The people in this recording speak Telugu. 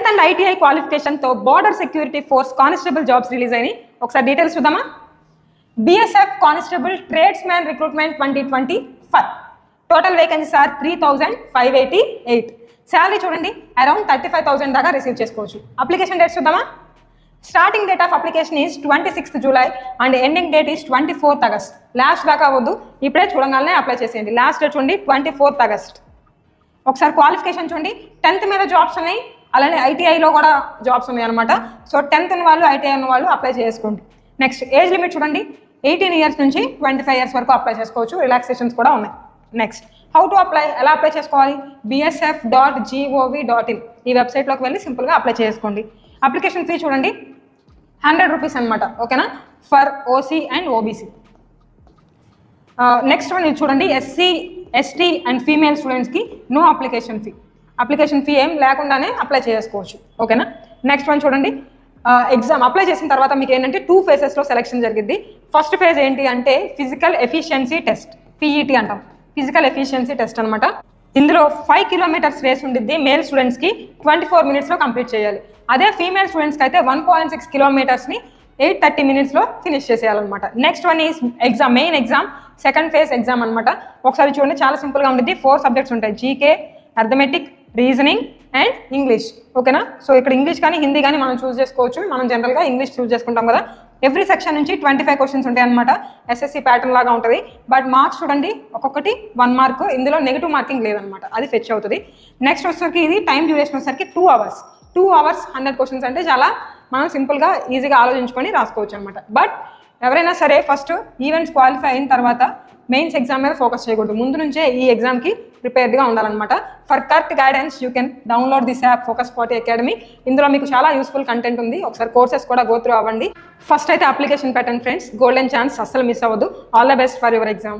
10th అండ్ ITI క్వాలిఫికేషన్తో border security force constable jobs release అయినాయి. ఒకసారి డీటెయిల్స్ చూద్దామా. BSF constable tradesmen recruitment 2025. Total vacancies are 3,588. Salary చూడండి అరౌండ్ 35,000 దాకా రిసీవ్ చేసుకోవచ్చు. అప్లికేషన్ డేట్ చూద్దామా. Starting date of application is 26th July and ending date is 24th August. Last దాకా అవ్వద్దు, ఇప్పుడే చూడగానే అప్లై చేసేయండి. లాస్ట్ డేట్ చూడండి 24th August. ఒకసారి క్వాలిఫికేషన్ చూడండి, 10th మీద జాబ్స్ ఉన్నాయి, అలానే ITIలో కూడా జాబ్స్ ఉన్నాయి అనమాట. సో 10th ఉన్న వాళ్ళు ITI ఉన్న వాళ్ళు అప్లై చేసుకోండి. నెక్స్ట్ ఏజ్ లిమిట్ చూడండి, 18 years నుంచి 25 years వరకు అప్లై చేసుకోవచ్చు. రిలాక్సేషన్స్ కూడా ఉన్నాయి. నెక్స్ట్ హౌ టు అప్లై, ఎలా అప్లై చేసుకోవాలి. bsf.gov.in ఈ వెబ్సైట్లోకి వెళ్ళి సింపుల్గా అప్లై చేసుకోండి. అప్లికేషన్ ఫీ చూడండి 100 rupees అనమాట. ఓకేనా, for OC and OBC. Next one ఇది చూడండి, SC ST అండ్ ఫీమేల్ స్టూడెంట్స్కి no application fee. Application fee ఏం లేకుండానే అప్లై చేసుకోవచ్చు. ఓకేనా. నెక్స్ట్ వన్ చూడండి, ఎగ్జామ్ అప్లై చేసిన తర్వాత మీకు ఏంటంటే 2 phases సెలెక్షన్ జరిగింది. ఫస్ట్ ఫేజ్ ఏంటి అంటే ఫిజికల్ ఎఫిషియన్సీ టెస్ట్, PET అంటాం. ఫిజికల్ ఎఫిషియన్సీ టెస్ట్ అనమాట. ఇందులో 5 kilometers రేస్ ఉండిద్ది. మేల్ స్టూడెంట్స్కి 24 minutesలో కంప్లీట్ చేయాలి. అదే ఫీమేల్ స్టూడెంట్స్కి అయితే 1.6 kilometersని 8:30 minutesలో ఫినిష్ చేసేయాలన్నమాట. Next one is exam, main exam, second phase exam అనమాట. ఒకసారి చూడండి, చాలా సింపుల్గా ఉంటుంది. 4 subjects ఉంటాయి, GK, arithmetic, reasoning and English. ఓకేనా. సో ఇక్కడ ఇంగ్లీష్ కానీ హిందీ కానీ మనం చూస్ చేసుకోవచ్చు. మనం జనరల్గా ఇంగ్లీష్ చూస్ చేసుకుంటాం కదా. ఎవ్రీ సెక్షన్ నుంచి 25 questions ఉంటాయి అనమాట. SSC ప్యాటర్న్ లాగా ఉంటుంది. బట్ మార్క్స్ చూడండి, ఒక్కొక్కటి 1 mark. ఇందులో నెగిటివ్ మార్కింగ్ లేదనమాట, అది ఫెచ్ అవుతుంది. నెక్స్ట్ వచ్చేసరికి ఇది టైం డ్యూరేషన్ వచ్చేసరికి 2 hours. 2 hours 100 questions అంటే చాలా మనం సింపుల్గా ఈజీగా ఆలోచించుకొని రాసుకోవచ్చు అనమాట. బట్ ఎవరైనా సరే ఫస్ట్ ఈవెంట్స్ క్వాలిఫై అయిన తర్వాత మెయిన్స్ ఎగ్జామ్ మీద ఫోకస్ చేయకూడదు. ముందు నుంచే ఈ ఎగ్జామ్కి ప్రిపేర్డ్గా ఉండాలన్నమాట. For correct guidance you can download this app Focus 40 Academy. ఇందులో మీకు చాలా యూస్ఫుల్ కంటెంట్ ఉంది. ఒకసారి కోర్సెస్ కూడా గో త్రూ అవ్వండి. ఫస్ట్ అయితే అప్లికేషన్ పెట్టండి ఫ్రెండ్స్, గోల్డెన్ ఛాన్స్ అస్సలు మిస్ అవ్వద్దు. All the best for your exam.